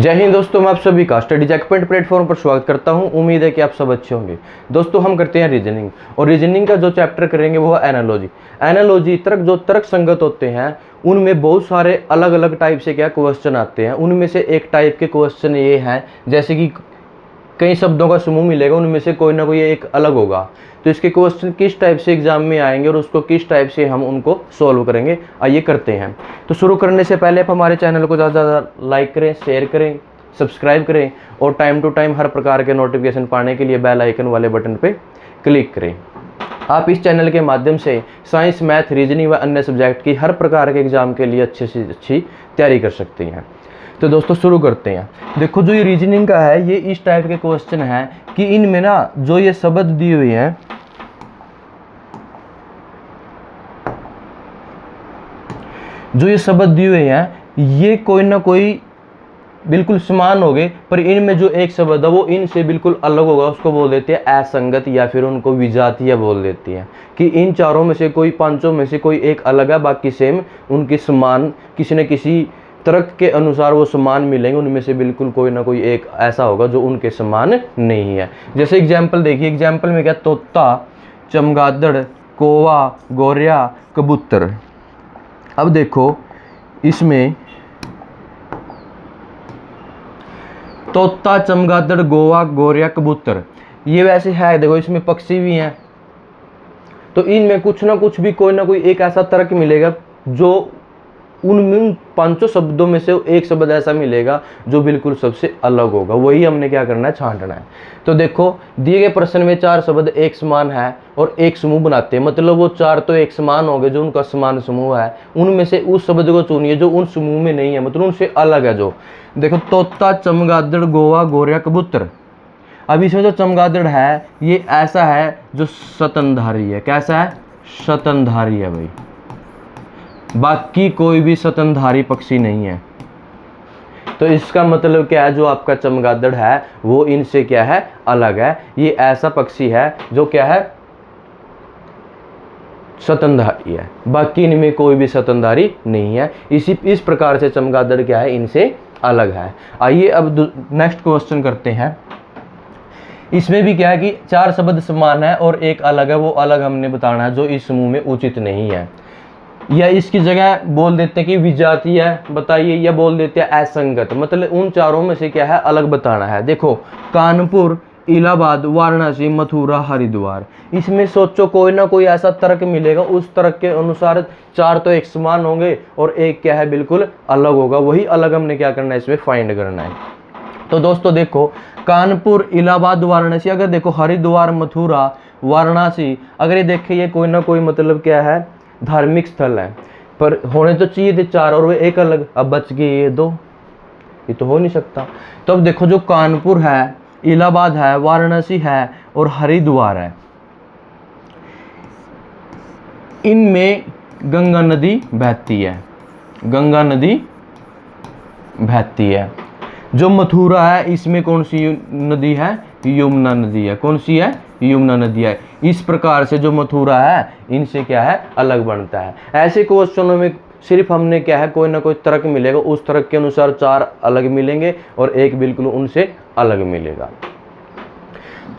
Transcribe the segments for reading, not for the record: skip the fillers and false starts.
जय हिंद दोस्तों, मैं आप सभी का स्टडी चेकपॉइंट प्लेटफॉर्म पर स्वागत करता हूं। उम्मीद है कि आप सब अच्छे होंगे। दोस्तों, हम करते हैं रीजनिंग, और रीजनिंग का जो चैप्टर करेंगे वो है एनालॉजी। एनालॉजी तर्क संगत होते हैं, उनमें बहुत सारे अलग अलग टाइप से क्वेश्चन आते हैं। उनमें से एक टाइप के क्वेश्चन ये हैं, जैसे कि कई शब्दों का समूह मिलेगा, उनमें से कोई ना कोई एक अलग होगा। तो इसके क्वेश्चन किस टाइप से एग्जाम में आएंगे और उसको किस टाइप से हम उनको सॉल्व करेंगे, आइए करते हैं। तो शुरू करने से पहले आप हमारे चैनल को ज़्यादा से ज़्यादा लाइक करें, शेयर करें, सब्सक्राइब करें, और टाइम टू टाइम हर प्रकार के नोटिफिकेशन पाने के लिए बेल आइकन वाले बटन पर क्लिक करें। आप इस चैनल के माध्यम से साइंस, मैथ, रीजनिंग व अन्य सब्जेक्ट की हर प्रकार के एग्जाम के लिए अच्छे से अच्छी तैयारी कर सकते हैं। तो दोस्तों शुरू करते हैं। देखो, जो ये रीजनिंग का है, ये इस टाइप के क्वेश्चन है कि इनमें ना जो ये शब्द दिए हुए हैं, ये कोई ना कोई बिल्कुल समान हो गए, पर इनमें जो एक शब्द है वो इनसे बिल्कुल अलग होगा, उसको बोल देते हैं असंगत, या फिर उनको विजातीय बोल देती हैं। कि इन चारों में से कोई, पांचों में से कोई एक अलग है, बाकी सेम उनके समान, किसी न किसी तर्क के अनुसार वो समान मिलेंगे। उनमें से बिल्कुल कोई ना कोई एक ऐसा होगा जो उनके समान नहीं है। जैसे एग्जाम्पल देखिए, एग्जाम्पल में क्या, तोता, चमगादड़, कौवा, गौरिया, कबूतर। अब देखो, इसमें तोता, चमगादड़, कौवा, गौरिया, कबूतर, ये वैसे है। देखो, इसमें पक्षी भी हैं, तो इनमें कुछ ना कुछ भी कोई ना कोई एक ऐसा तर्क मिलेगा जो उन पांचों शब्दों में से एक शब्द ऐसा मिलेगा जो बिल्कुल सबसे अलग होगा। वही हमने क्या करना है, छांटना है। तो देखो, दिए गए प्रश्न में चार शब्द एक समान है और एक समूह बनाते हैं, मतलब वो चार तो एक समान हो गए, जो उनका समान समूह है। उनमें से उस शब्द को चुनिए जो उन समूह में नहीं है, मतलब उनसे अलग है। जो देखो, तोता, चमगादड़, कौवा, गौरिया, कबूतर। अब इसमें जो चमगादड़ है, ये ऐसा है जो स्तनधारी है। कैसा है? स्तनधारी है भाई, बाकी कोई भी स्तनधारी पक्षी नहीं है। तो इसका मतलब क्या है, जो आपका चमगादड़ है वो इनसे क्या है, अलग है। ये ऐसा पक्षी है जो क्या है, स्तनधारी है, बाकी इनमें कोई भी स्तनधारी नहीं है। इस प्रकार से चमगादड़ क्या है, इनसे अलग है। आइए अब नेक्स्ट क्वेश्चन करते हैं। इसमें भी क्या है कि चार शब्द समान है और एक अलग है, वो अलग हमने बताना है, जो इस समूह में उचित नहीं है। या इसकी जगह बोल देते हैं कि विजातीय है, बताइए, या बोल देते हैं असंगत, मतलब उन चारों में से क्या है, अलग बताना है। देखो, कानपुर, इलाहाबाद, वाराणसी, मथुरा, हरिद्वार। इसमें सोचो कोई ना कोई ऐसा तर्क मिलेगा, उस तर्क के अनुसार चार तो एक समान होंगे और एक क्या है, बिल्कुल अलग होगा। वही अलग हमने क्या करना है, इसमें फाइंड करना है। तो दोस्तों देखो, कानपुर, इलाहाबाद, वाराणसी, अगर देखो हरिद्वार, मथुरा, वाराणसी, अगर ये देखे, ये कोई ना कोई मतलब क्या है, धार्मिक स्थल है, पर होने तो चाहिए थे चार और वे एक अलग। अब बच गए ये दो, ये तो हो नहीं सकता। तो अब देखो, जो कानपुर है, इलाहाबाद है, वाराणसी है और हरिद्वार है, इनमें गंगा नदी बहती है। गंगा नदी बहती है। जो मथुरा है, इसमें कौन सी नदी है, यमुना नदी है। कौन सी है, यमुना नदी है। इस प्रकार से जो मथुरा है, इनसे क्या है, अलग बनता है। ऐसे क्वेश्चनों में सिर्फ हमने क्या है, कोई ना कोई तर्क मिलेगा, उस तर्क के अनुसार चार अलग मिलेंगे और एक बिल्कुल उनसे अलग मिलेगा।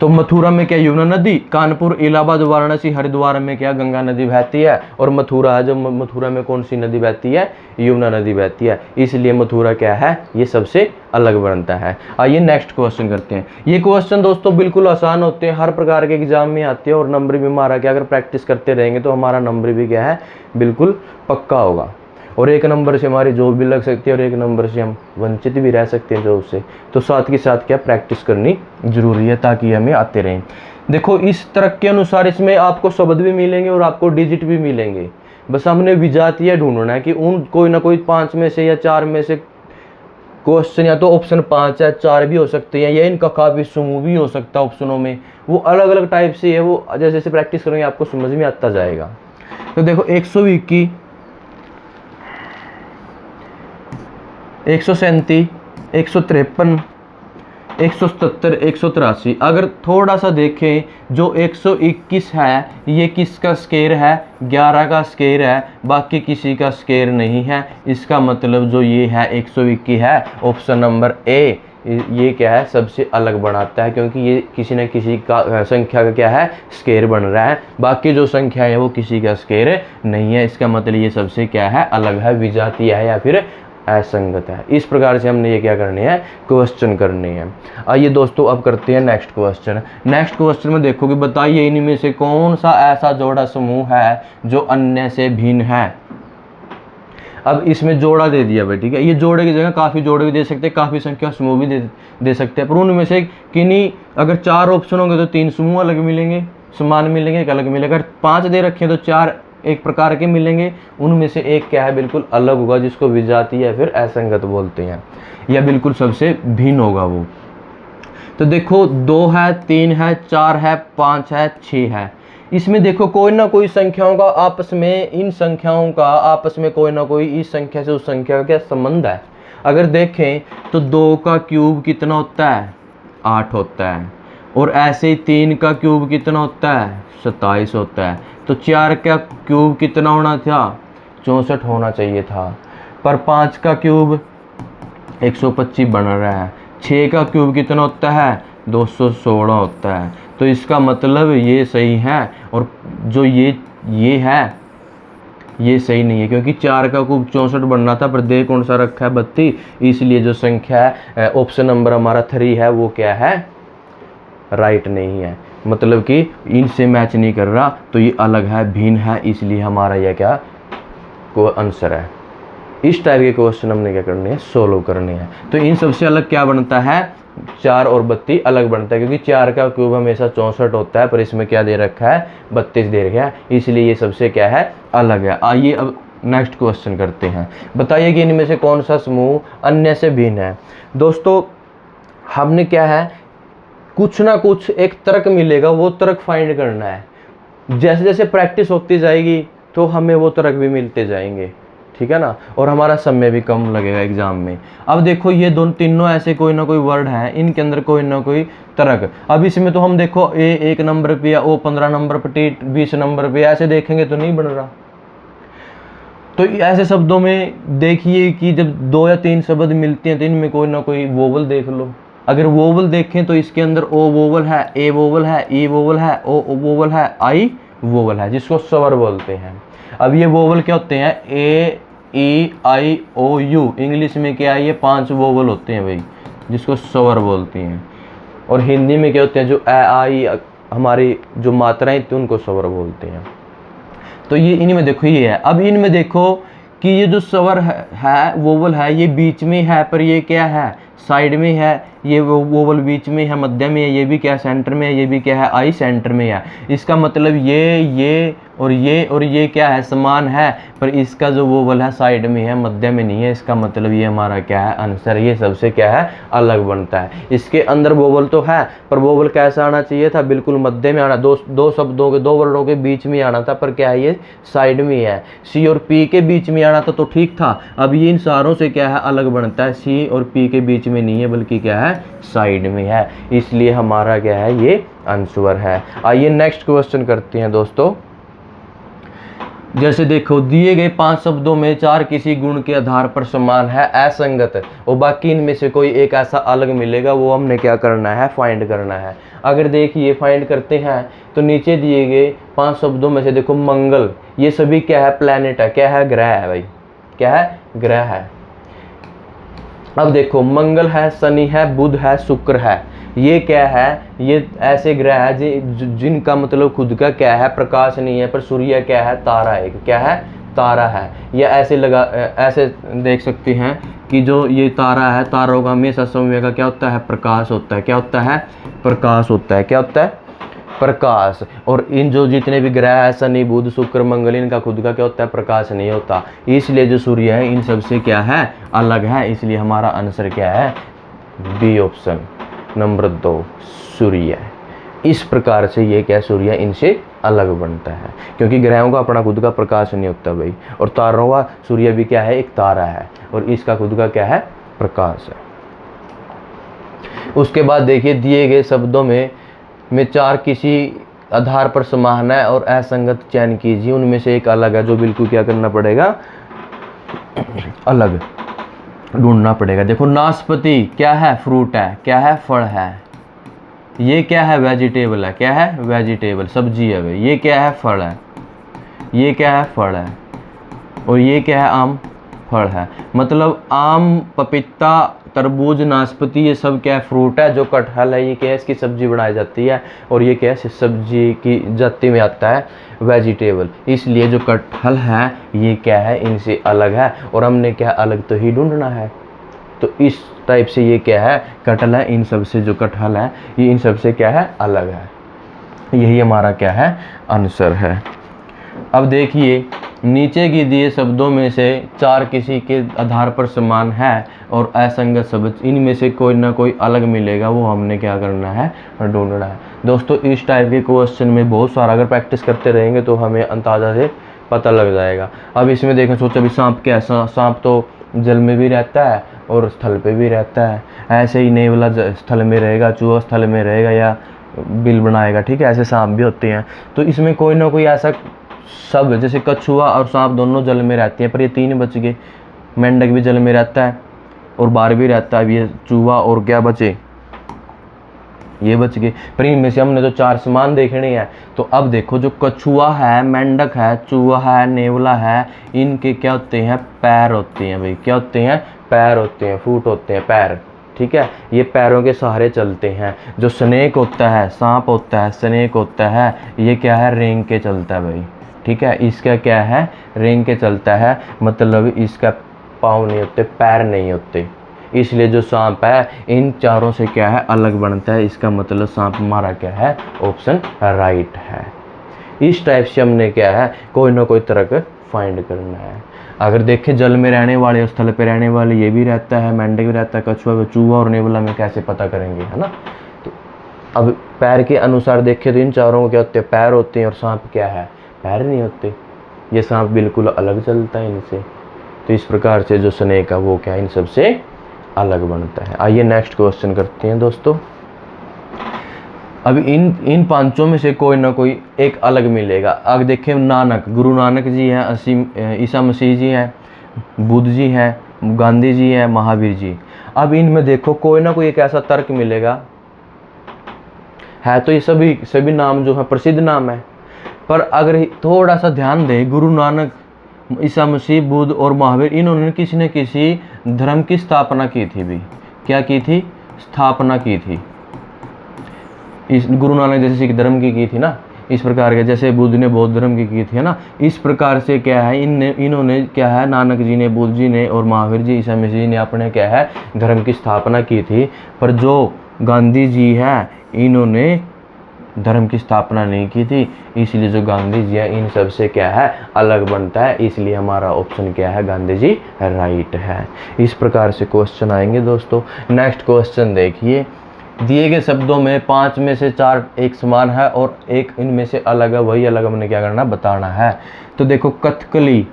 तो मथुरा में क्या, यमुना नदी, कानपुर, इलाहाबाद, वाराणसी, हरिद्वार में क्या, गंगा नदी बहती है, और मथुरा है, जो मथुरा में कौन सी नदी बहती है, यमुना नदी बहती है। इसलिए मथुरा क्या है, ये सबसे अलग बनता है। आइए नेक्स्ट क्वेश्चन करते हैं। ये क्वेश्चन दोस्तों बिल्कुल आसान होते हैं, हर प्रकार के एग्जाम में आते हैं, और नंबर भी हमारा क्या, अगर प्रैक्टिस करते रहेंगे तो हमारा नंबर भी क्या है, बिल्कुल पक्का होगा। और एक नंबर से हमारी जॉब भी लग सकती है, और एक नंबर से हम वंचित भी रह सकते हैं जॉब से। तो साथ के साथ क्या, प्रैक्टिस करनी जरूरी है, ताकि हमें आते रहें। देखो, इस तर्क के अनुसार इसमें आपको शब्द भी मिलेंगे और आपको डिजिट भी मिलेंगे। बस हमने विजातीय ढूंढना है कि उन कोई ना कोई पांच में से या चार में से क्वेश्चन, या तो ऑप्शन 5 या 4 भी हो सकते हैं, या इनका काफी समूह भी हो सकता है ऑप्शनों में। वो अलग अलग टाइप से है, वो जैसे जैसे प्रैक्टिस करेंगे आपको समझ में आता जाएगा। तो देखो, 121, 137, 153, 177, 183। अगर थोड़ा सा देखें, जो 121 है ये किसका स्केयर है? 11 का स्केयर है, बाकी किसी का स्केयर नहीं है। इसका मतलब जो ये है 121 है, ऑप्शन नंबर ए ये क्या है? सबसे अलग बनाता है, क्योंकि ये किसी न किसी का संख्या का क्या है? स्केयर बन रहा है। बाकी जो संख्या है वो किसी का स्केयर नहीं है। इसका मतलब ये सबसे क्या है? अलग है, विजातीय है या फिर असंगत है। इस प्रकार से हमने ये क्या करनी है? क्वेश्चन करनी है। आइए दोस्तों अब करते हैं नेक्स्ट क्वेश्चन। नेक्स्ट क्वेश्चन में देखो कि बताइए इनमें से कौन सा ऐसा जोड़ा समूह है जो अन्य से भिन्न है। अब इसमें जोड़ा दे दिया भाई, ठीक है। ये जोड़े की जगह काफ़ी जोड़े भी दे सकते हैं, काफ़ी संख्या समूह भी दे सकते हैं, पर उनमें से किन्हीं अगर 4 ऑप्शन होंगे तो 3 समूह अलग मिलेंगे, समान मिलेंगे, एक अलग मिलेगा। अगर 5 दे रखे हैं तो 4 एक प्रकार के मिलेंगे, उनमें से एक क्या है? बिल्कुल अलग होगा, जिसको विजातीय या फिर असंगत बोलते हैं, या बिल्कुल सबसे भिन्न होगा वो। तो देखो 2 है, 3 है, 4 है, 5 है, 6 है। इसमें देखो कोई ना कोई संख्याओं का आपस में, इन संख्याओं का आपस में कोई ना कोई इस संख्या से उस संख्या का क्या संबंध है। अगर देखें तो 2 का क्यूब कितना होता है? 8 होता है। और ऐसे ही 3 का क्यूब कितना होता है? 27 होता है। तो 4 का क्यूब कितना होना था? 64 होना चाहिए था। पर 5 का क्यूब 125 बन रहा है। 6 का क्यूब कितना होता है? 216 होता है। तो इसका मतलब ये सही है, और जो ये है ये सही नहीं है, क्योंकि 4 का क्यूब 64 बनना था, पर दे कौन सा रखा है? 32। इसलिए जो संख्या है ऑप्शन नंबर हमारा 3 है वो क्या है? राइट नहीं है, मतलब कि इनसे मैच नहीं कर रहा, तो ये अलग है, भिन्न है, इसलिए हमारा यह क्या को आंसर है। इस टाइप के क्वेश्चन हमने क्या करने हैं? सोल्व करने हैं। तो इन सबसे अलग क्या बनता है? 4 और 32 अलग बनता है, क्योंकि 4 का क्यूब हमेशा 64 होता है, पर इसमें क्या दे रखा है? 32 दे रखा है, इसलिए ये सबसे क्या है? अलग है। आइए अब नेक्स्ट क्वेश्चन करते हैं। बताइए कि इनमें से कौन सा समूह अन्य से भिन्न है। दोस्तों हमने क्या है, कुछ ना कुछ एक तर्क मिलेगा, वो तर्क फाइंड करना है। जैसे जैसे प्रैक्टिस होती जाएगी तो हमें वो तर्क भी मिलते जाएंगे, ठीक है ना, और हमारा समय भी कम लगेगा एग्जाम में। अब देखो ये तीनों ऐसे कोई ना कोई वर्ड हैं, इनके अंदर कोई ना कोई तर्क। अब इसमें तो हम देखो ए 1 नंबर पे या ओ 15 नंबर पे, टी 20 नंबर पे, ऐसे देखेंगे तो नहीं बन रहा। तो ऐसे शब्दों में देखिए कि जब 2 या 3 शब्द मिलते हैं तो इनमें कोई ना कोई वोवल देख लो। अगर वोवल देखें तो इसके अंदर ओ वोवल है, ए वोवल है, ई वोवल है, ओ वोवल है, आई वोवल है, जिसको स्वर बोलते हैं। अब ये वोवल क्या होते हैं? ए ई आई ओ यू। इंग्लिश में क्या है? ये 5 वोवल होते हैं भाई, जिसको स्वर बोलते हैं। और हिंदी में क्या होते हैं? जो ए आई हमारी जो मात्राएं थी उनको स्वर बोलते हैं। तो ये इनमें देखो ये है। अब इनमें देखो कि ये जो स्वर है वोवल है, ये बीच में है, पर ये क्या है? साइड में है। ये वोवल बीच में है, मध्य में है, ये भी क्या है? सेंटर में है, ये भी क्या है? आई सेंटर में है। इसका मतलब ये और ये क्या है? समान है, पर इसका जो वोवल है साइड में है, मध्य में नहीं है। इसका मतलब ये हमारा क्या है? आंसर। ये सबसे क्या है? अलग बनता है। इसके अंदर वोवल तो है, पर वोवल कैसा आना चाहिए था? बिल्कुल मध्य में आना, दो शब्दों के, 2 वर्णों के बीच में आना था, पर क्या है? ये साइड में है। सी और पी के बीच में आना था तो ठीक था। अब ये इन सारों से क्या है? अलग बनता है। सी और पी के बीच में नहीं है, बल्कि क्या है? साइड में है, इसलिए हमारा क्या है? ये आंसर है। आइए नेक्स्ट क्वेश्चन करते हैं दोस्तों। जैसे देखो दिए गए 5 शब्दों में 4 किसी गुण के आधार पर समान है, असंगत, और बाकी इनमें से कोई एक ऐसा अलग मिलेगा, वो हमने क्या करना है? फाइंड करना है। अगर देखिए फाइंड करते हैं तो नीचे दिए गए 5 शब्दों में से देखो मंगल, ये सभी क्या है? प्लैनेट है। क्या है? ग्रह है भाई। क्या है? ग्रह है। अब देखो मंगल है, शनि है, बुध है, शुक्र है। ये क्या है? ये ऐसे ग्रह है जिनका मतलब खुद का क्या है? प्रकाश नहीं है, पर सूर्य क्या है? तारा है। क्या है? तारा है। या ऐसे देख सकते हैं कि जो ये तारा है, तारों का हमेशा समय का क्या होता है? प्रकाश होता है। क्या होता है? प्रकाश होता है। क्या होता है? प्रकाश। और इन जो जितने भी ग्रह है, शनि, बुध, शुक्र, मंगल, इनका खुद का क्या होता है? प्रकाश नहीं होता। इसलिए जो सूर्य है इन सबसे क्या है? अलग है। इसलिए हमारा आंसर क्या है? बी ऑप्शन नंबर 2 सूर्य है। इस प्रकार से ये क्या? सूर्य इनसे अलग बनता है, क्योंकि ग्रहों का अपना खुद का प्रकाश नहीं होता भाई, और तारों का, सूर्य भी क्या है? एक तारा है, और इसका खुद का क्या है? प्रकाश है। उसके बाद देखिए दिए गए शब्दों में चार किसी आधार पर समान है और असंगत चयन कीजिए, उनमें से एक अलग है, जो बिल्कुल क्या करना पड़ेगा, अलग ढूंढना पड़ेगा। देखो नाशपाती क्या है, फ्रूट है, क्या है, फल है। ये क्या है, वेजिटेबल है, क्या है, वेजिटेबल सब्जी है भाई। ये क्या है, फल है, ये क्या है, फल है। और ये क्या है, आम, फल है। मतलब आम, पपीता, तरबूज, नाशपाती ये सब क्या है, फ्रूट है। जो कटहल है ये क्या है, इसकी सब्जी बनाई जाती है। और ये क्या है, सब्जी की जाति में आता है, वेजिटेबल। इसलिए जो कटहल है ये क्या है, इनसे अलग है। और हमने क्या अलग तो ही ढूंढना है। तो इस टाइप से ये क्या है, कटहल है। इन सब से जो कटहल है ये इन सब से क्या है, अलग है। यही हमारा क्या है, आंसर है। अब देखिए नीचे की दिए शब्दों में से चार किसी के आधार पर समान है और असंगत शब्द, इनमें से कोई ना कोई अलग मिलेगा, वो हमने क्या करना है, ढूंढना है। दोस्तों इस टाइप के क्वेश्चन में बहुत सारा अगर प्रैक्टिस करते रहेंगे तो हमें अंदाजा से पता लग जाएगा। अब इसमें देखो, सोचो अभी सांप क्या है, सांप तो जल में भी रहता है और स्थल पे भी रहता है। ऐसे ही नेवला स्थल में रहेगा, चूहा स्थल में रहेगा या बिल बनाएगा, ठीक है। ऐसे सांप भी होते हैं। तो इसमें कोई ना कोई ऐसा सब, जैसे कछुआ और सांप दोनों जल में रहते हैं, पर ये तीन बच गए। मेंढक भी जल में रहता है और बाहर भी रहता है। अब ये चूहा और क्या बचे, ये बच गए। पर इनमें से हमने तो चार समान देखने हैं। तो अब देखो जो कछुआ है, मेंढक है, चूहा है, नेवला है, इनके क्या होते हैं, पैर होते हैं भाई। क्या होते हैं, पैर होते हैं, फूट होते हैं, पैर, ठीक है। ये पैरों के सहारे चलते हैं। जो स्नेक होता है, सांप होता है, स्नेक होता है, ये क्या है, रेंग के चलता है भाई, ठीक है। इसका क्या है, रेंग के चलता है, मतलब इसका पाँव नहीं होते, पैर नहीं होते। इसलिए जो सांप है इन चारों से क्या है, अलग बनता है। इसका मतलब सांप हमारा क्या है, ऑप्शन राइट है। इस टाइप से हमने क्या है, कोई ना कोई तरह का फाइंड करना है। अगर देखें जल में रहने वाले और स्थल पे रहने वाले, ये भी रहता है, मेंढक भी रहता है, कछुआ, चूहा और नेवला में कैसे पता करेंगे, है ना। तो अब पैर के अनुसार देखें तो इन चारों को क्या होते हैं, पैर होते हैं। और सांप क्या है, पैर नहीं होते। ये सांप बिल्कुल अलग चलता है इनसे। तो इस प्रकार से जो स्नेक है वो क्या है, इन सबसे अलग बनता है। आइए नेक्स्ट क्वेश्चन करते हैं दोस्तों। अब इन पांचों में से कोई ना कोई एक अलग मिलेगा। अब देखें नानक, गुरु नानक जी हैं, ईसा मसीह जी हैं, बुद्ध जी हैं, गांधी जी हैं, महावीर जी। अब इनमें देखो कोई ना कोई एक ऐसा तर्क मिलेगा है। तो ये सभी नाम जो है प्रसिद्ध नाम है। पर अगर थोड़ा सा ध्यान दें, गुरु नानक, ईसा मसीह, बुद्ध और महावीर, इन्होंने किसी न किसी धर्म की स्थापना की थी भी। क्या की थी, स्थापना की थी। इस गुरु नानक जैसे सिख धर्म की थी ना, इस प्रकार के, जैसे बुद्ध ने बौद्ध धर्म की थी, है ना। इस प्रकार से क्या है, इन्होंने क्या है, नानक जी ने, बुद्ध जी ने और महावीर जी, ईसा मसीह ने अपने क्या है, धर्म की स्थापना की थी। पर जो गांधी जी हैं इन्होंने धर्म की स्थापना नहीं की थी। इसलिए जो गांधी जी है इन सब से क्या है, अलग बनता है। इसलिए हमारा ऑप्शन क्या है, गांधी जी राइट है। इस प्रकार से क्वेश्चन आएंगे दोस्तों। नेक्स्ट क्वेश्चन देखिए, दिए गए शब्दों में पांच में से चार एक समान है और एक इनमें से अलग है, वही अलग हमने क्या करना, बताना है। तो देखो कथकली,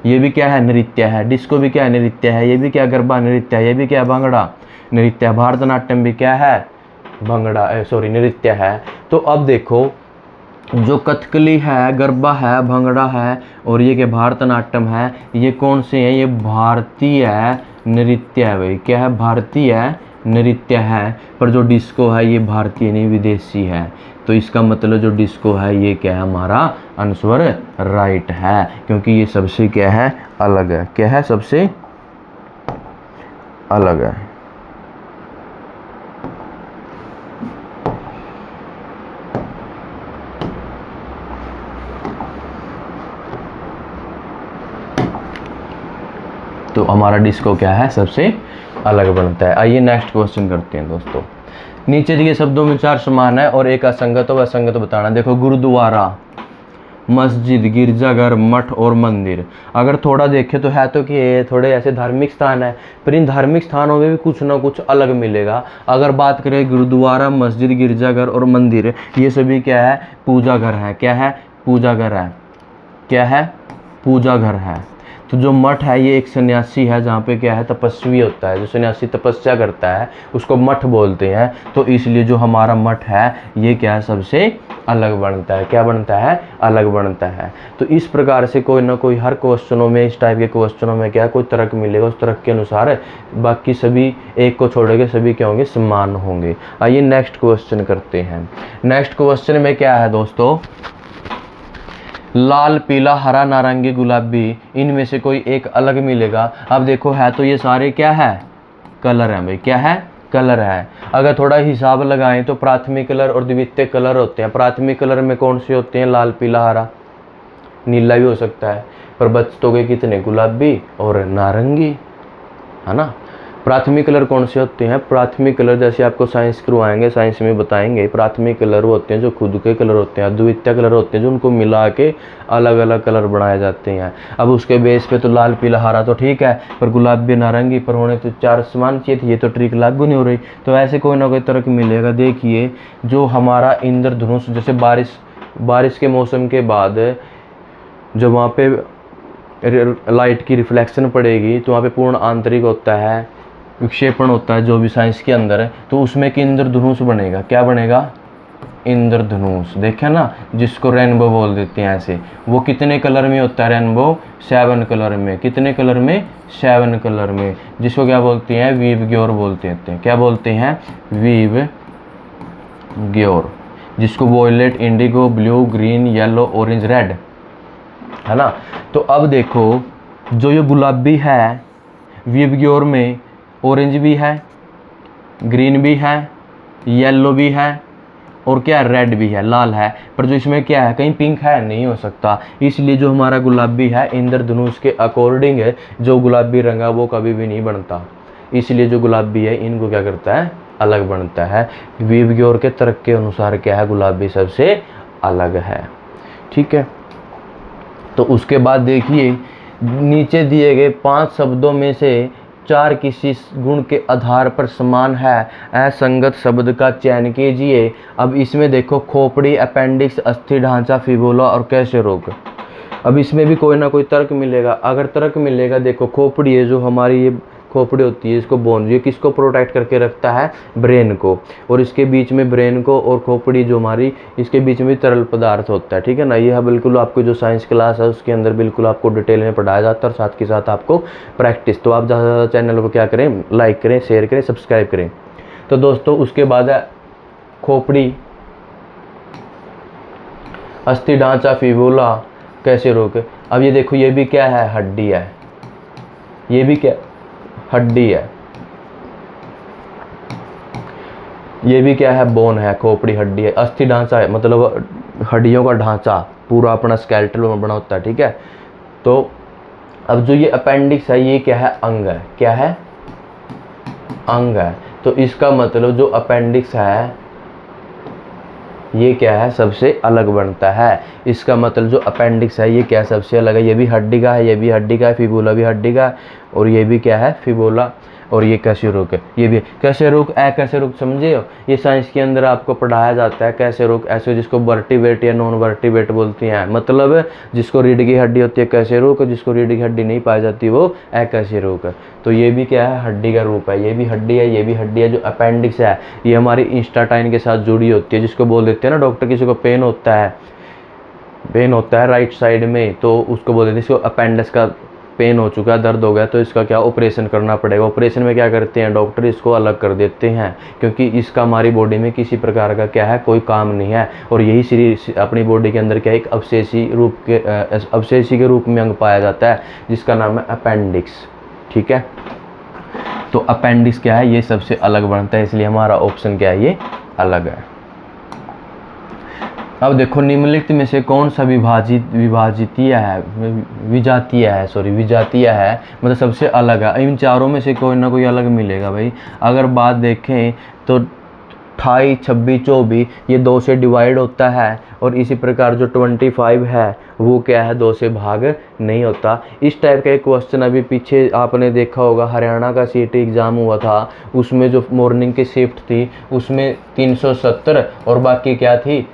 ये भी क्या है, नृत्य है। डिस्को भी क्या है, नृत्य है। ये भी क्या, गरबा नृत्य है। ये भी क्या, भांगड़ा नृत्य है। भारतनाट्यम भी क्या है, भंगड़ा, नृत्य है। तो अब देखो जो कथकली है, गरबा है, भंगड़ा है और ये क्या, भारतनाट्यम है, ये कौन से हैं, ये भारतीय नृत्य है भाई। क्या है, भारतीय नृत्य है। पर जो डिस्को है ये भारतीय नहीं, विदेशी है। तो इसका मतलब जो डिस्को है ये क्या है, हमारा आंसर राइट है, क्योंकि ये सबसे क्या है, अलग है। क्या है, सबसे अलग है। तो हमारा डिस्को क्या है, सबसे अलग बनता है। आइए नेक्स्ट क्वेश्चन करते हैं दोस्तों। नीचे दिए शब्दों में चार समान है और एक असंगत व असंगत बताना। देखो गुरुद्वारा, मस्जिद, गिरजाघर, मठ और मंदिर। अगर थोड़ा देखें तो है तो कि ये थोड़े ऐसे धार्मिक स्थान है, पर इन धार्मिक स्थानों में भी कुछ ना कुछ अलग मिलेगा। अगर बात करें गुरुद्वारा, मस्जिद, गिरजाघर और मंदिर, ये सभी क्या है, पूजा घर है। क्या है, पूजा घर है। क्या है, पूजा घर है। तो जो मठ है ये एक सन्यासी है, जहाँ पे क्या है तपस्वी होता है, जो सन्यासी तपस्या करता है उसको मठ बोलते हैं। तो इसलिए जो हमारा मठ है ये क्या है सबसे अलग बनता है, क्या बनता है, अलग बनता है। तो इस प्रकार से कोई ना कोई हर क्वेश्चनों में, इस टाइप के क्वेश्चनों में क्या है कोई तर्क मिलेगा, उस तर्क के अनुसार बाकी सभी एक को छोड़ेंगे सभी क्या होंगे, समान होंगे। आइए नेक्स्ट क्वेश्चन करते हैं। नेक्स्ट क्वेश्चन में क्या है दोस्तों, लाल, पीला, हरा, नारंगी, गुलाबी, इनमें से कोई एक अलग मिलेगा। अब देखो है तो ये सारे क्या है, कलर हैं भाई, क्या है, कलर है। अगर थोड़ा हिसाब लगाएं तो प्राथमिक कलर और द्वितीय कलर होते हैं। प्राथमिक कलर में कौन से होते हैं, लाल, पीला, हरा, नीला भी हो सकता है, पर बचते कितने, गुलाबी और नारंगी, है ना। प्राथमिक कलर कौन से होते हैं, प्राथमिक कलर जैसे आपको साइंस करवाएंगे, साइंस में बताएंगे, प्राथमिक कलर होते हैं जो खुद के कलर होते हैं, द्वितीय कलर होते हैं जो उनको मिला के अलग अलग कलर बनाए जाते हैं। अब उसके बेस पे तो लाल, पीला, हरा तो ठीक है, पर गुलाबी, नारंगी पर होने तो चार समान चाहिए थे, ये तो ट्रिक लागू नहीं हो रही। तो ऐसे कोई ना कोई तर्क मिलेगा। देखिए जो हमारा इंद्रधनुष, जैसे बारिश के मौसम के बाद जब वहाँ पे लाइट की रिफ्लेक्शन पड़ेगी तो वहाँ पे पूर्ण आंतरिक होता है, विक्षेपण होता है जो भी साइंस के अंदर है, तो उसमें एक इंद्रधनुष बनेगा। क्या बनेगा, इंद्रधनुष। देखे ना, जिसको रेनबो बोल देते हैं ऐसे। वो कितने कलर में होता है रेनबो, 7 कलर में। कितने कलर में, 7 कलर में। जिसको क्या बोलते हैं, वीव ग्योर बोलते हैं। क्या बोलते हैं, वीव ग्योर। जिसको violet, indigo, blue, green, yellow, orange, red, है ना। तो अब देखो जो ये गुलाबी है, वीव ग्योर में ऑरेंज भी है, ग्रीन भी है, येलो भी है और क्या रेड भी है, लाल है। पर जो इसमें क्या है, कहीं पिंक है, नहीं हो सकता। इसलिए जो हमारा गुलाबी है इंद्रधनुष के अकॉर्डिंग है, जो गुलाबी रंग है वो कभी भी नहीं बनता। इसलिए जो गुलाबी है इनको क्या करता है, अलग बनता है। वीव ग्योर के तर्क के अनुसार क्या है, गुलाबी सबसे अलग है। ठीक है। तो उसके बाद देखिए नीचे दिए गए 5 शब्दों में से 4 किसी गुण के आधार पर समान है, असंगत शब्द का चयन कीजिए। अब इसमें देखो खोपड़ी, अपेंडिक्स, अस्थि ढांचा, फिबुला और कैसे रोग। अब इसमें भी कोई ना कोई तर्क मिलेगा। अगर तर्क मिलेगा, देखो खोपड़ी है, जो हमारी ये खोपड़ी होती है, इसको बोन, ये किसको प्रोटेक्ट करके रखता है, ब्रेन को। और इसके बीच में ब्रेन को और खोपड़ी जो हमारी, इसके बीच में तरल पदार्थ होता है। ठीक है ना। यह बिल्कुल आपको जो साइंस क्लास है उसके अंदर बिल्कुल आपको डिटेल में पढ़ाया जाता है और साथ के साथ आपको प्रैक्टिस। तो आप ज़्यादा से ज़्यादा चैनल को क्या करें, लाइक करें, शेयर करें, सब्सक्राइब करें। तो दोस्तों उसके बाद है खोपड़ी, अस्थि ढांचा, फिबुला, कैसे रोग। अब ये देखो ये भी क्या है, हड्डी है। ये भी क्या, हड्डी है। ये भी क्या है, बोन है, खोपड़ी हड्डी है। अस्थि ढांचा है, मतलब हड्डियों का ढांचा पूरा अपना स्केलेटल में बना होता है। ठीक है। तो अब जो ये अपेंडिक्स है ये क्या है, अंग है। क्या है, अंग है। तो इसका मतलब जो अपेंडिक्स है ये क्या है, सबसे अलग बनता है। इसका मतलब जो अपेंडिक्स है ये क्या, सबसे अलग है। ये भी हड्डी का है, ये भी हड्डी का है, फिबुला भी हड्डी का है, और ये भी क्या है, फिबुला। और ये कैसे रोग है, ये भी कैसे रोग, कैसे रोग समझे हो। ये साइंस के अंदर आपको पढ़ाया जाता है कैसे रोग, ऐसे जिसको वर्टिब्रेट या नॉन वर्टिब्रेट बोलती हैं। मतलब जिसको रीढ़ की हड्डी होती है कैसे रोग, और जिसको रीढ़ की हड्डी नहीं पाई जाती वो कैसे रोग है। तो ये भी क्या है, हड्डी का रूप है। ये भी हड्डी है, ये भी हड्डी है। जो अपेंडिक्स है ये हमारी इंस्टाटाइन के साथ जुड़ी होती है, जिसको बोल देते हैं ना डॉक्टर, किसी को पेन होता है राइट साइड में, तो उसको बोल देते हैं इसको अपेंडिक्स का पेन हो चुका है, दर्द हो गया, तो इसका क्या ऑपरेशन करना पड़ेगा। ऑपरेशन में क्या करते हैं डॉक्टर, इसको अलग कर देते हैं, क्योंकि इसका हमारी बॉडी में किसी प्रकार का क्या है, कोई काम नहीं है। और यही शरीर अपनी बॉडी के अंदर क्या एक अवशेषी के रूप में अंग पाया जाता है, जिसका नाम है अपेंडिक्स। ठीक है। तो अपेंडिक्स क्या है, ये सबसे अलग बनता है, इसलिए हमारा ऑप्शन क्या है, ये अलग है। अब देखो निम्नलिखित में से कौन सा विजातीय है, मतलब सबसे अलग है। इन चारों में से कोई ना कोई अलग मिलेगा भाई। अगर बात देखें तो 28, 26, 24 ये 2 से डिवाइड होता है, और इसी प्रकार जो 25 है वो क्या है, 2 से भाग नहीं होता। इस टाइप का एक क्वेश्चन अभी पीछे आपने देखा होगा, हरियाणा का सीटी एग्ज़ाम हुआ था, उसमें जो मॉर्निंग की शिफ्ट थी उसमें 370 और बाकी क्या थी,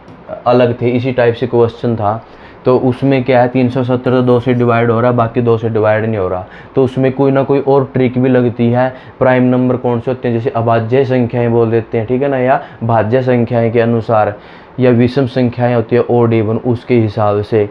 अलग थे। इसी टाइप से क्वेश्चन था। तो उसमें क्या है 370 तो 2 से डिवाइड हो रहा है, बाकी 2 से डिवाइड नहीं हो रहा। तो उसमें कोई ना कोई और ट्रिक भी लगती है। प्राइम नंबर कौन से होते हैं, जैसे अभाज्य संख्याएं बोल देते हैं, ठीक है ना, या भाज्य संख्याएं के अनुसार, या विषम संख्याएं होती है ओड इवन, उसके हिसाब से।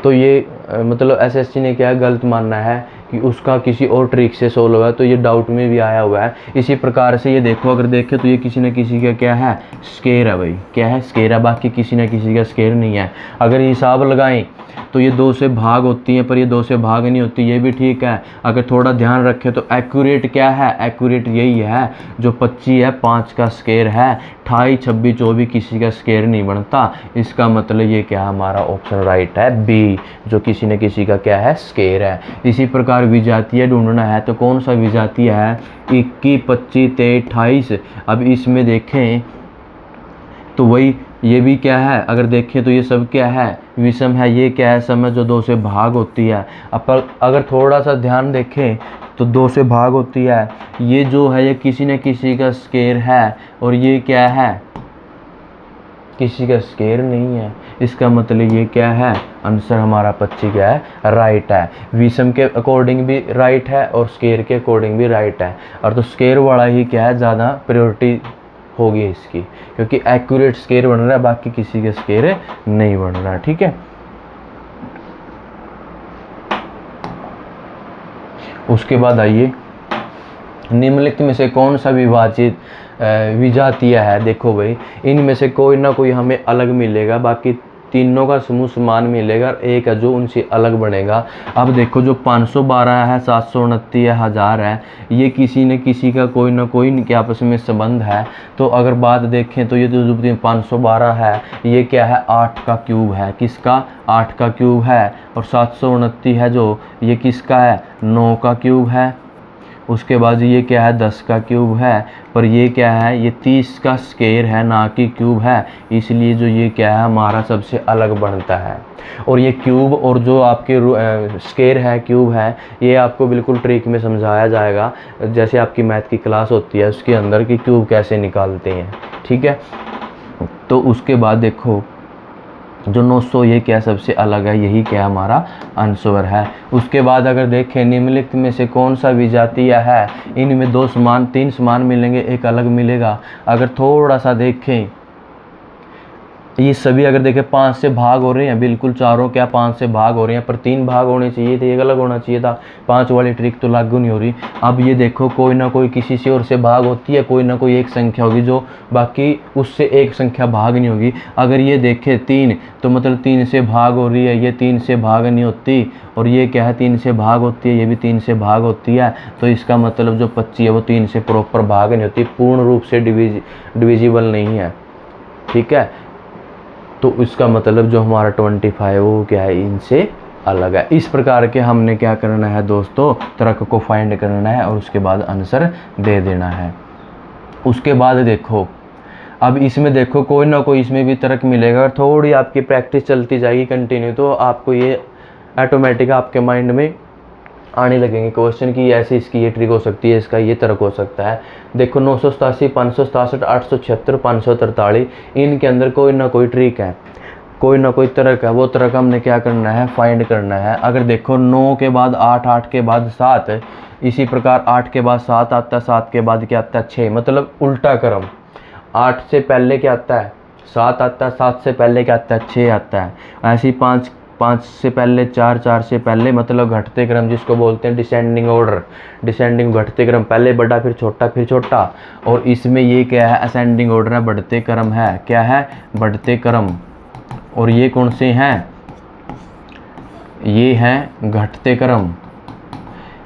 तो ये मतलब एसएससी ने क्या गलत मानना है कि उसका किसी और ट्रिक से सोल्व हुआ है, तो ये डाउट में भी आया हुआ है। इसी प्रकार से ये देखो, अगर देखें तो ये किसी न किसी का क्या है, स्केयर है भाई, क्या है, स्केयर है, बाकी किसी न किसी का स्केयर नहीं है। अगर हिसाब लगाएं तो ये 2 से भाग होती हैं, पर ये 2 से भाग नहीं होती, ये भी ठीक है। अगर थोड़ा ध्यान रखें तो एक्यूरेट क्या है, एक्यूरेट यही है जो 25 है 5 का स्केयर है, 28, 26, 24 किसी का स्केयर नहीं बनता। इसका मतलब ये क्या हमारा ऑप्शन राइट है बी, जो किसी न किसी का क्या है, स्केयर है। इसी प्रकार विजातीय ढूंढना है तो कौन सा विजातीय है, 21, 25, 23, 28। अब इसमें देखें तो वही ये भी क्या है, अगर देखें तो ये सब क्या है, विषम है। ये क्या है, समय जो 2 से भाग होती है। अब अगर थोड़ा सा ध्यान देखें तो 2 से भाग होती है, ये जो है ये किसी न किसी का स्केयर है, और ये क्या है, किसी का स्केयर नहीं है। इसका मतलब ये क्या है, आंसर हमारा 25 क्या है, राइट है। विषम के अकॉर्डिंग भी राइट है और स्केयर के अकॉर्डिंग भी राइट है। और तो स्केयर वाला ही क्या है, ज़्यादा प्रायोरिटी होगी इसकी, क्योंकि एक्यूरेट स्केयर बन रहा है, बाकी किसी का स्केयर नहीं बन रहा, ठीक है। उसके बाद आइए, निम्नलिखित में से कौन सा विजातीय है। देखो भाई, इनमें से कोई ना कोई हमें अलग मिलेगा, बाकी तीनों का समूह समान मिलेगा, एक है जो उनसे अलग बनेगा। अब देखो जो 512 है, 729 है, 1000 है, ये किसी न किसी का कोई ना कोई के आपस में संबंध है। तो अगर बात देखें तो ये जो 512 है ये क्या है, 8 का क्यूब है। किसका, 8 का क्यूब है। और 729 है जो, ये किसका है, 9 का क्यूब है। उसके बाद ये क्या है, 10 का क्यूब है। पर ये क्या है, ये 30 का स्केयर है, ना कि क्यूब है। इसलिए जो ये क्या है, हमारा सबसे अलग बनता है। और ये क्यूब और जो आपके स्केयर है, क्यूब है, ये आपको बिल्कुल ट्रिक में समझाया जाएगा, जैसे आपकी मैथ की क्लास होती है उसके अंदर कि क्यूब कैसे निकालते हैं, ठीक है। तो उसके बाद देखो जो 900 ये क्या सबसे अलग है, यही क्या हमारा आंसर है। उसके बाद अगर देखें निम्नलिखित में से कौन सा विजातीय है, इनमें 3 समान मिलेंगे, एक अलग मिलेगा। अगर थोड़ा सा देखें ये सभी अगर देखें 5 से भाग हो रहे हैं, बिल्कुल चारों क्या 5 से भाग हो रहे हैं, पर 3 भाग होने चाहिए थे, एक अलग होना चाहिए था। 5 वाली ट्रिक तो लागू नहीं हो रही। अब ये देखो कोई ना कोई किसी से और से भाग होती है, कोई ना कोई एक संख्या होगी जो बाकी उससे एक संख्या भाग नहीं होगी। अगर ये देखें 3 तो मतलब 3 से भाग हो रही है, ये 3 से भाग नहीं होती, और ये क्या है 3 से भाग होती है, ये भी 3 से भाग होती है। तो इसका मतलब जो 25 है वो 3 से प्रॉपर भाग नहीं होती, पूर्ण रूप से डिविजिबल नहीं है, ठीक है। तो इसका मतलब जो हमारा 25 है वो क्या है, इनसे अलग है। इस प्रकार के हमने क्या करना है दोस्तों, तर्क को फाइंड करना है और उसके बाद आंसर दे देना है। उसके बाद देखो अब इसमें देखो कोई ना कोई इसमें भी तर्क मिलेगा। थोड़ी आपकी प्रैक्टिस चलती जाएगी कंटिन्यू, तो आपको ये ऑटोमेटिक आपके माइंड में आने लगेंगे क्वेश्चन की ऐसे इसकी ये ट्रिक हो सकती है, इसका ये तर्क हो सकता है। देखो 987, 567, 876, 543, इनके अंदर कोई ना कोई ट्रिक है, कोई ना कोई तर्क है। वो तर्क हमने क्या करना है, फाइंड करना है। अगर देखो 9 के बाद 8, 8 के बाद 7, इसी प्रकार 8 के बाद 7 आता है, 7 के बाद क्या आता है 6, मतलब उल्टा क्रम। 8 से पहले क्या आता है, 7 आता है, 7 से पहले क्या आता है, 6 आता है। ऐसे ही 5 से पहले 4, 4 से पहले, मतलब घटते क्रम जिसको बोलते हैं डिसेंडिंग ऑर्डर, डिसेंडिंग घटते क्रम, पहले बड़ा फिर छोटा फिर छोटा। और इसमें ये क्या है, असेंडिंग ऑर्डर है, बढ़ते क्रम है, क्या है, बढ़ते क्रम। और ये कौन से हैं, ये हैं घटते क्रम।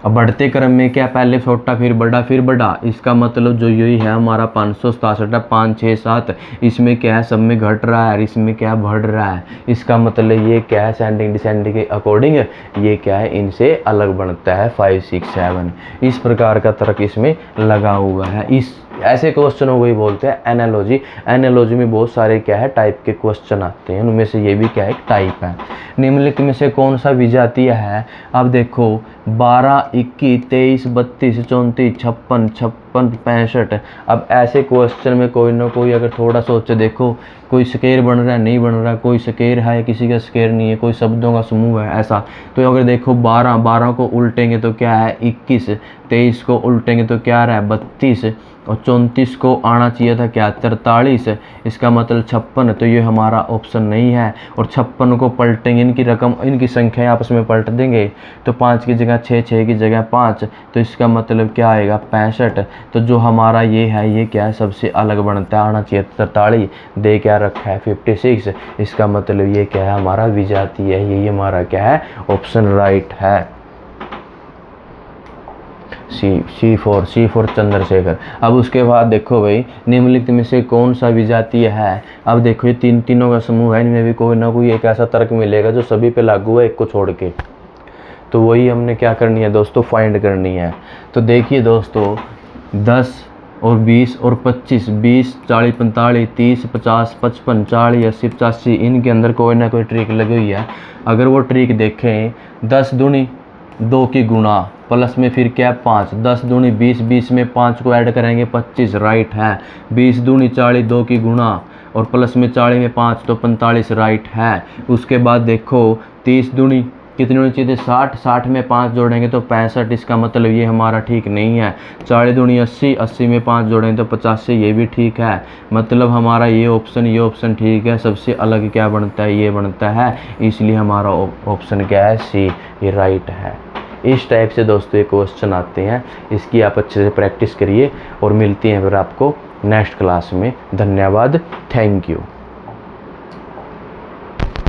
अब बढ़ते क्रम में क्या, पहले छोटा फिर बड़ा। इसका मतलब जो यही है हमारा 567 है, 5, 6, 7, इसमें क्या है, सब में घट रहा है, इसमें क्या बढ़ रहा है। इसका मतलब ये क्या है, असेंडिंग डिसेंडिंग के अकॉर्डिंग ये क्या है, इनसे अलग बनता है 5, 6, 7। इस प्रकार का तर्क इसमें लगा हुआ है। इस ऐसे क्वेश्चनों को ही बोलते हैं एनालॉजी। एनालॉजी में बहुत सारे क्या है टाइप के क्वेश्चन आते हैं, उनमें से ये भी क्या है एक टाइप है। निम्नलिखित में से कौन सा विजातीय है? अब देखो 12, 21, 23, 32, 34, 56, 56, 65। अब ऐसे क्वेश्चन में कोई ना कोई अगर थोड़ा सोचे, देखो कोई स्केयर बन रहा है नहीं बन रहा, कोई स्केयर है किसी का स्केयर नहीं है, कोई शब्दों का समूह है ऐसा। तो अगर देखो 12, 12 को उल्टेंगे तो क्या है 21, 23 को उल्टेंगे तो क्या रहा है 32, और 34 को आना चाहिए था क्या 43, इसका मतलब 56। तो ये हमारा ऑप्शन नहीं है। और 56 को पलटेंगे, इनकी रकम इनकी संख्या आपस में पलट देंगे तो 5 की जगह 6, 6 की जगह 5, तो इसका मतलब क्या आएगा 65। तो जो हमारा ये है ये क्या है सबसे अलग बनता है, आना चाहिए 43, दे क्या रखा है 56, इसका मतलब ये क्या है हमारा विजातीय है, ये हमारा क्या है ऑप्शन राइट है। सी फॉर चंद्रशेखर। अब उसके बाद देखो भाई निम्नलिखित में से कौन सा विजातीय है? अब देखो ये तीनों का समूह है, इनमें भी कोई ना कोई एक ऐसा तर्क मिलेगा जो सभी पे लागू है एक को छोड़ के। तो वही हमने क्या करनी है दोस्तों, फाइंड करनी है। तो देखिए दोस्तों 10 और 20 और 25, 20, 40, 45, 30, 50, 55, 40, 80, 85, इनके अंदर कोई ना कोई ट्रिक लगी हुई है। अगर वो ट्रिक देखें 10 दूनी 2 की गुणा प्लस में फिर क्या 5, 10 दूनी 20, 20 में 5 को ऐड करेंगे 25, राइट है। 20 दूनी 40, 2 की गुणा और प्लस में 40 में 5 तो 45, राइट है। उसके बाद देखो 30 दूनी कितनी होनी चाहिए 60, 60 में 5 जोड़ेंगे तो 65, इसका मतलब ये हमारा ठीक नहीं है। 40 दूनी 80, 80 में 5 जोड़ेंगे तो 50, ये भी ठीक है। मतलब हमारा ये ऑप्शन ठीक है। सबसे अलग क्या बनता है, ये बनता है, इसलिए हमारा ऑप्शन क्या है सी, ये राइट है। इस टाइप से दोस्तों ये क्वेश्चन आते हैं, इसकी आप अच्छे से प्रैक्टिस करिए और मिलती हैं फिर आपको नेक्स्ट क्लास में। धन्यवाद, थैंक यू।